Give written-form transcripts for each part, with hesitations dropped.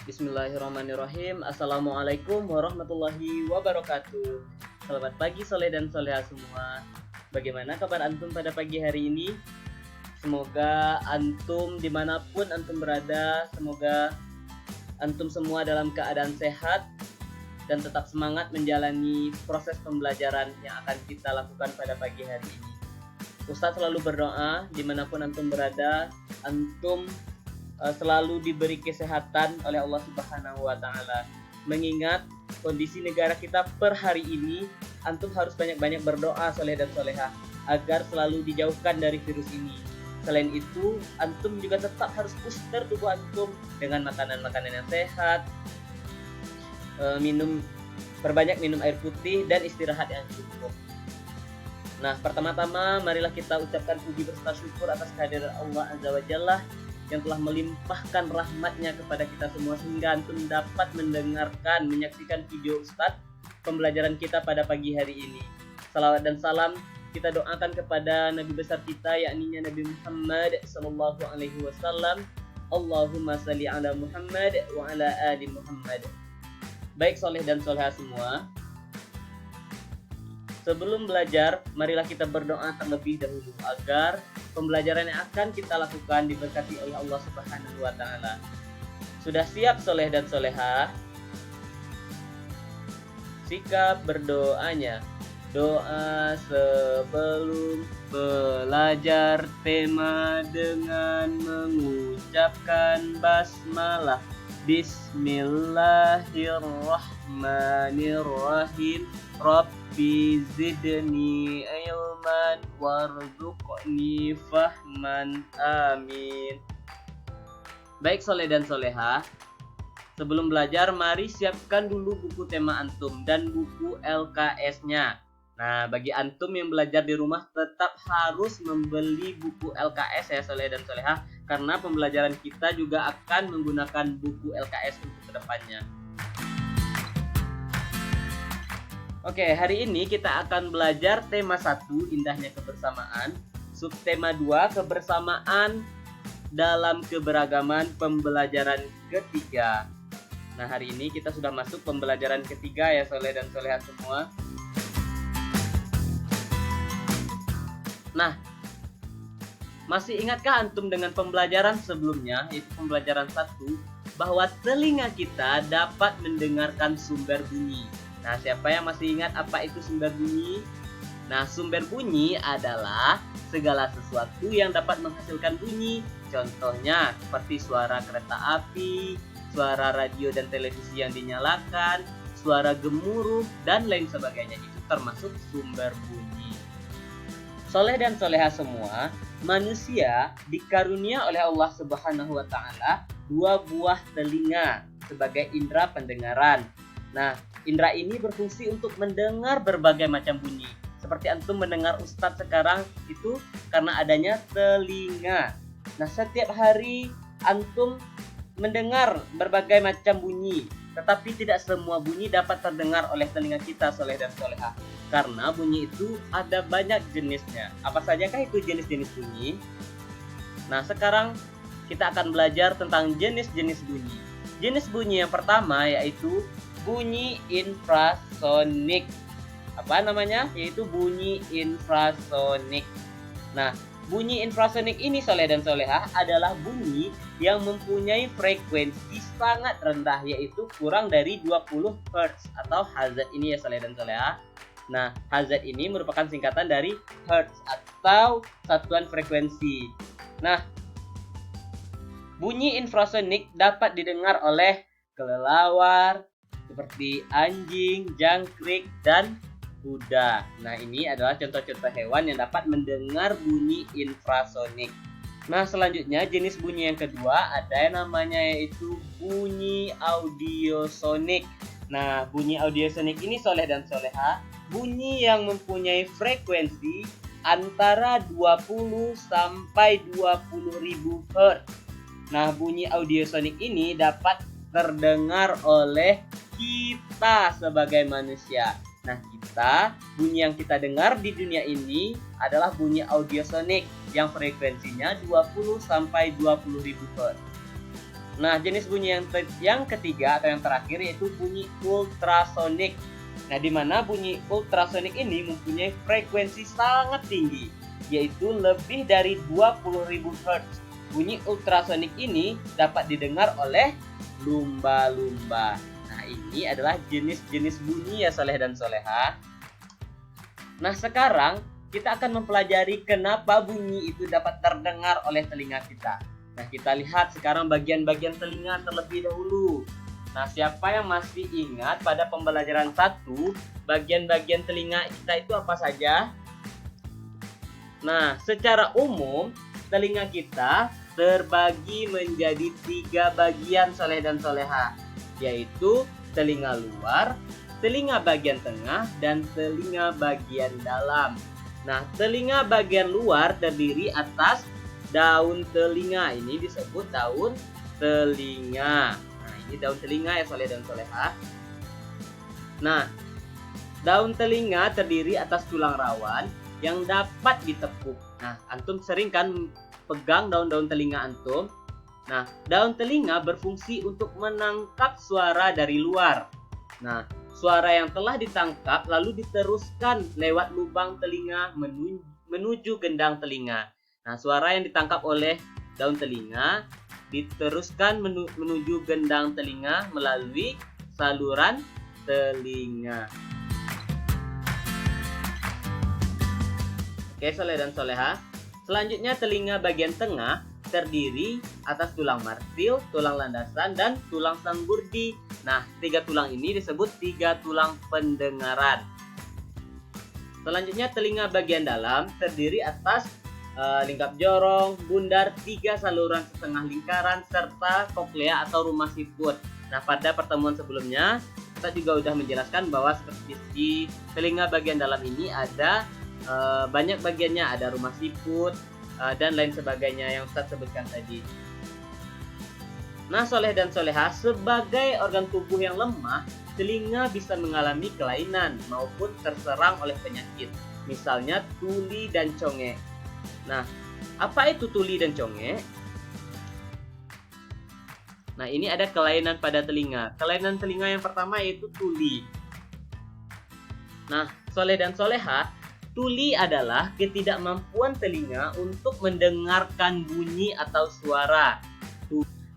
Bismillahirrahmanirrahim. Assalamualaikum warahmatullahi wabarakatuh. Selamat pagi soleh dan soleha semua. Bagaimana kabar antum pada pagi hari ini? Semoga antum dimanapun antum berada, semoga antum semua dalam keadaan sehat dan tetap semangat menjalani proses pembelajaran yang akan kita lakukan pada pagi hari ini. Ustadz selalu berdoa dimanapun antum berada, antum selalu diberi kesehatan oleh Allah Subhanahu wa taala. Mengingat kondisi negara kita per hari ini, antum harus banyak-banyak berdoa soleh dan soleha agar selalu dijauhkan dari virus ini. Selain itu, antum juga tetap harus booster tubuh antum dengan makanan-makanan yang sehat, perbanyak minum air putih dan istirahat yang cukup. Nah, pertama-tama marilah kita ucapkan puji berserta syukur atas kehadiran Allah Azza wa Jalla yang telah melimpahkan rahmatnya kepada kita semua sehingga antum dapat mendengarkan, menyaksikan video Ustadz pembelajaran kita pada pagi hari ini. Salawat dan salam kita doakan kepada Nabi besar kita yakni Nabi Muhammad sallallahu alaihi wasallam. Allahumma salli ala Muhammad wa ala ali Muhammad. Baik soleh dan soleha semua, sebelum belajar, marilah kita berdoa terlebih dahulu agar pembelajaran yang akan kita lakukan diberkati oleh Allah Subhanahu wa taala. Sudah siap soleh dan soleha? Sikap berdoanya. Doa sebelum belajar tema dengan mengucapkan basmalah. Bismillahirrahmanirrahim. Rabbi zidni ilman warzuqni fahman, amin. Baik soleh dan soleha, sebelum belajar mari siapkan dulu buku tema antum dan buku LKS-nya. Nah, bagi antum yang belajar di rumah tetap harus membeli buku LKS ya soleh dan soleha, karena pembelajaran kita juga akan menggunakan buku LKS untuk kedepannya. Oke, hari ini kita akan belajar tema 1, indahnya kebersamaan. Subtema 2, kebersamaan dalam keberagaman, pembelajaran ketiga. Nah, hari ini kita sudah masuk pembelajaran ketiga ya soleh dan soleha semua. Nah, masih ingatkah antum dengan pembelajaran sebelumnya, yaitu pembelajaran 1, bahwa telinga kita dapat mendengarkan sumber bunyi. Nah, siapa yang masih ingat apa itu sumber bunyi? Nah, sumber bunyi adalah segala sesuatu yang dapat menghasilkan bunyi. Contohnya seperti suara kereta api, suara radio dan televisi yang dinyalakan, suara gemuruh, dan lain sebagainya. Itu termasuk sumber bunyi. Soleh dan soleha semua, manusia dikarunia oleh Allah Subhanahu wa taala 2 buah telinga sebagai indera pendengaran. Nah, indera ini berfungsi untuk mendengar berbagai macam bunyi. Seperti antum mendengar Ustadz sekarang itu karena adanya telinga. Nah, setiap hari antum mendengar berbagai macam bunyi, tetapi tidak semua bunyi dapat terdengar oleh telinga kita soleh dan soleha. Karena bunyi itu ada banyak jenisnya. Apa sajakah itu jenis-jenis bunyi? Nah, sekarang kita akan belajar tentang jenis-jenis bunyi. Jenis bunyi yang pertama yaitu bunyi infrasonik. Apa namanya? Yaitu bunyi infrasonik. Nah, bunyi infrasonik ini soleh dan soleha adalah bunyi yang mempunyai frekuensi sangat rendah, yaitu kurang dari 20 Hz atau Hz ini ya soleh dan soleha. Nah, Hz ini merupakan singkatan dari Hertz atau satuan frekuensi. Nah, bunyi infrasonik dapat didengar oleh kelelawar, seperti anjing, jangkrik, dan kuda. Nah, ini adalah contoh-contoh hewan yang dapat mendengar bunyi infrasonik. Nah, selanjutnya jenis bunyi yang kedua ada yang namanya yaitu bunyi audiosonik. Nah, bunyi audiosonik ini soleh dan soleha, bunyi yang mempunyai frekuensi antara 20 sampai 20.000 Hz. Nah, bunyi audiosonik ini dapat terdengar oleh kita sebagai manusia. Nah, bunyi yang kita dengar di dunia ini adalah bunyi audiosonik yang frekuensinya 20 sampai 20.000 Hz. Nah, jenis bunyi yang ketiga atau yang terakhir yaitu bunyi ultrasonik. Nah, di mana bunyi ultrasonik ini mempunyai frekuensi sangat tinggi, yaitu lebih dari 20.000 Hz. Bunyi ultrasonik ini dapat didengar oleh lumba-lumba. Nah, ini adalah jenis-jenis bunyi ya Soleh dan Soleha. Nah, sekarang kita akan mempelajari kenapa bunyi itu dapat terdengar oleh telinga kita. Nah, kita lihat sekarang bagian-bagian telinga terlebih dahulu. Nah, siapa yang masih ingat pada pembelajaran 1, bagian-bagian telinga kita itu apa saja? Nah, secara umum, telinga kita terbagi menjadi 3 bagian Soleh dan Soleha, yaitu telinga luar, telinga bagian tengah, dan telinga bagian dalam. Nah, telinga bagian luar terdiri atas daun telinga. Ini disebut daun telinga. Nah, ini daun telinga ya Soleh dan Soleha. Nah, daun telinga terdiri atas tulang rawan yang dapat ditepuk. Nah, antum sering kan pegang daun-daun telinga antum. Nah, daun telinga berfungsi untuk menangkap suara dari luar. Nah, suara yang telah ditangkap lalu diteruskan lewat lubang telinga menuju gendang telinga. Nah, suara yang ditangkap oleh daun telinga diteruskan menuju gendang telinga melalui saluran telinga. Oke, Soleh dan Soleha. Selanjutnya telinga bagian tengah terdiri atas tulang martil, tulang landasan, dan tulang sanggurdi. Nah, 3 tulang ini disebut 3 tulang pendengaran. Selanjutnya telinga bagian dalam terdiri atas lingkap jorong, bundar, 3 saluran setengah lingkaran, serta koklea atau rumah siput. Nah, pada pertemuan sebelumnya kita juga sudah menjelaskan bahwa seperti di telinga bagian dalam ini ada banyak bagiannya, ada rumah siput dan lain sebagainya yang Ustaz sebutkan tadi. Nah, Soleh dan Soleha, sebagai organ tubuh yang lemah, telinga bisa mengalami kelainan maupun terserang oleh penyakit, misalnya tuli dan conge. Nah, apa itu tuli dan conge? Nah, ini ada kelainan pada telinga. Kelainan telinga yang pertama yaitu tuli. Nah, Soleh dan Soleha, tuli adalah ketidakmampuan telinga untuk mendengarkan bunyi atau suara.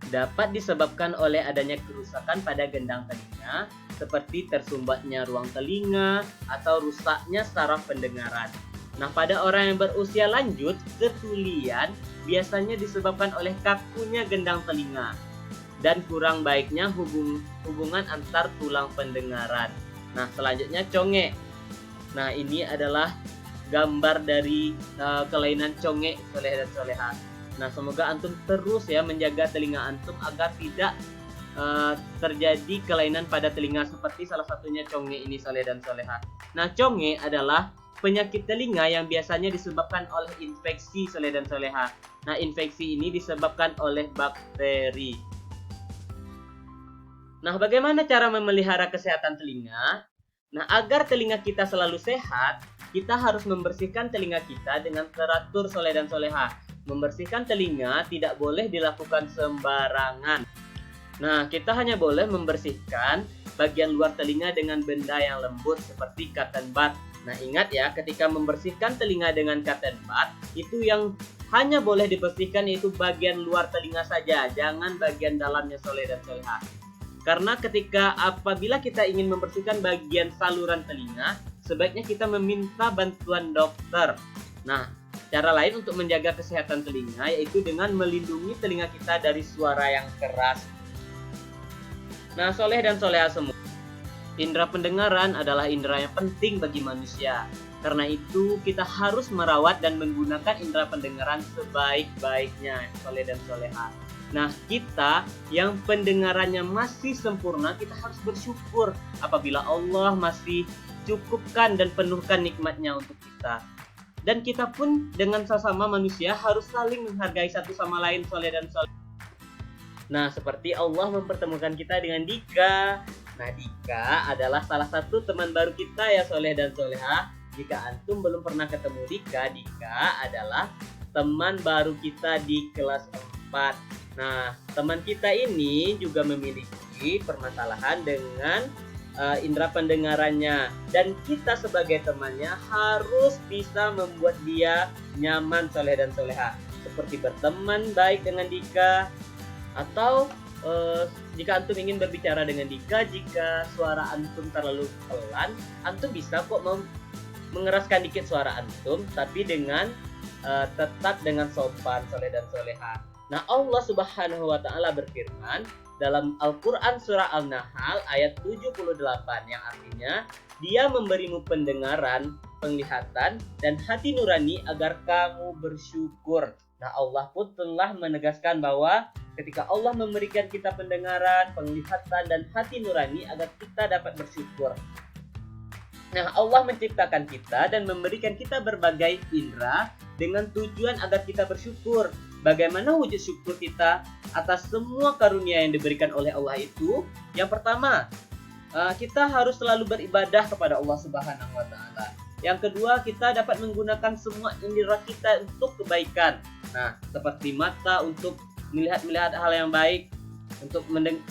Dapat disebabkan oleh adanya kerusakan pada gendang telinga, seperti tersumbatnya ruang telinga atau rusaknya saraf pendengaran. Nah, pada orang yang berusia lanjut, ketulian biasanya disebabkan oleh kakunya gendang telinga dan kurang baiknya hubungan antar tulang pendengaran. Nah, selanjutnya conge. Nah, ini adalah gambar dari kelainan conge, Soleh dan Soleha. Nah, semoga antum terus ya menjaga telinga antum agar tidak terjadi kelainan pada telinga seperti salah satunya conge ini, Soleh dan Soleha. Nah, conge adalah penyakit telinga yang biasanya disebabkan oleh infeksi, Soleh dan Soleha. Nah, infeksi ini disebabkan oleh bakteri. Nah, bagaimana cara memelihara kesehatan telinga? Nah, agar telinga kita selalu sehat, kita harus membersihkan telinga kita dengan teratur, Soleh dan Soleha. Membersihkan telinga tidak boleh dilakukan sembarangan. Nah, kita hanya boleh membersihkan bagian luar telinga dengan benda yang lembut seperti cotton bud. Nah, ingat ya, ketika membersihkan telinga dengan cotton bud, itu yang hanya boleh dibersihkan yaitu bagian luar telinga saja, jangan bagian dalamnya, Soleh dan Soleha. Karena apabila kita ingin membersihkan bagian saluran telinga, sebaiknya kita meminta bantuan dokter. Nah, cara lain untuk menjaga kesehatan telinga yaitu dengan melindungi telinga kita dari suara yang keras. Nah, Soleh dan Soleha semua, indera pendengaran adalah indera yang penting bagi manusia. Karena itu kita harus merawat dan menggunakan indera pendengaran sebaik-baiknya, Soleh dan Soleha. Nah, kita yang pendengarannya masih sempurna, kita harus bersyukur apabila Allah masih cukupkan dan penuhkan nikmatnya untuk kita. Dan kita pun dengan sesama manusia harus saling menghargai satu sama lain, Soleh dan Soleha. Nah, seperti Allah mempertemukan kita dengan Dika. Nah, Dika adalah salah satu teman baru kita ya, Soleh dan Soleha. Jika antum belum pernah ketemu Dika, Dika adalah teman baru kita di kelas 4. Nah, teman kita ini juga memiliki permasalahan dengan indera pendengarannya, dan kita sebagai temannya harus bisa membuat dia nyaman, soleh dan soleha, seperti berteman baik dengan Dika, atau jika antum ingin berbicara dengan Dika, jika suara antum terlalu pelan, antum bisa kok mengeraskan dikit suara antum, tapi dengan tetap dengan sopan, soleh dan soleha. Nah, Allah Subhanahu wa taala berfirman dalam Al-Qur'an surah Al-Nahl ayat 78, yang artinya Dia memberimu pendengaran, penglihatan, dan hati nurani agar kamu bersyukur. Nah, Allah pun telah menegaskan bahwa ketika Allah memberikan kita pendengaran, penglihatan, dan hati nurani agar kita dapat bersyukur. Nah, Allah menciptakan kita dan memberikan kita berbagai indera dengan tujuan agar kita bersyukur. Bagaimana wujud syukur kita atas semua karunia yang diberikan oleh Allah itu? Yang pertama, kita harus selalu beribadah kepada Allah Subhanahu wa taala. Yang kedua, kita dapat menggunakan semua indera kita untuk kebaikan. Nah, seperti mata untuk melihat hal yang baik,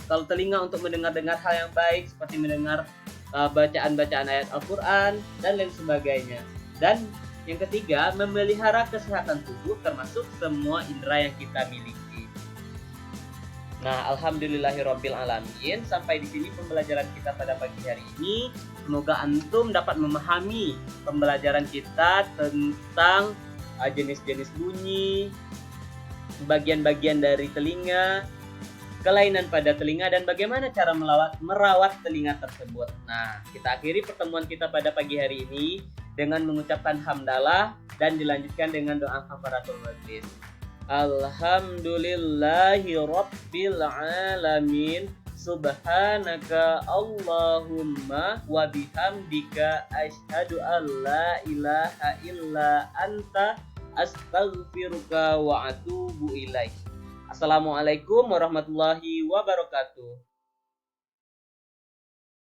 kalau telinga untuk mendengar hal yang baik, seperti mendengar bacaan-bacaan ayat Al-Quran dan lain sebagainya. Dan yang ketiga, memelihara kesehatan tubuh termasuk semua indera yang kita miliki. Nah, alhamdulillahirabbil alamin, sampai di sini pembelajaran kita pada pagi hari ini. Semoga antum dapat memahami pembelajaran kita tentang jenis-jenis bunyi, bagian-bagian dari telinga, kelainan pada telinga, dan bagaimana cara merawat telinga tersebut. Nah, kita akhiri pertemuan kita pada pagi hari ini dengan mengucapkan hamdalah dan dilanjutkan dengan doa kafaratul majlis. Alhamdulillahi rabbil alamin. Subhanaka Allahumma wa bihamdika asyhadu an la ilaha illa anta astaghfiruka wa atubu ilaik. Assalamualaikum warahmatullahi wabarakatuh.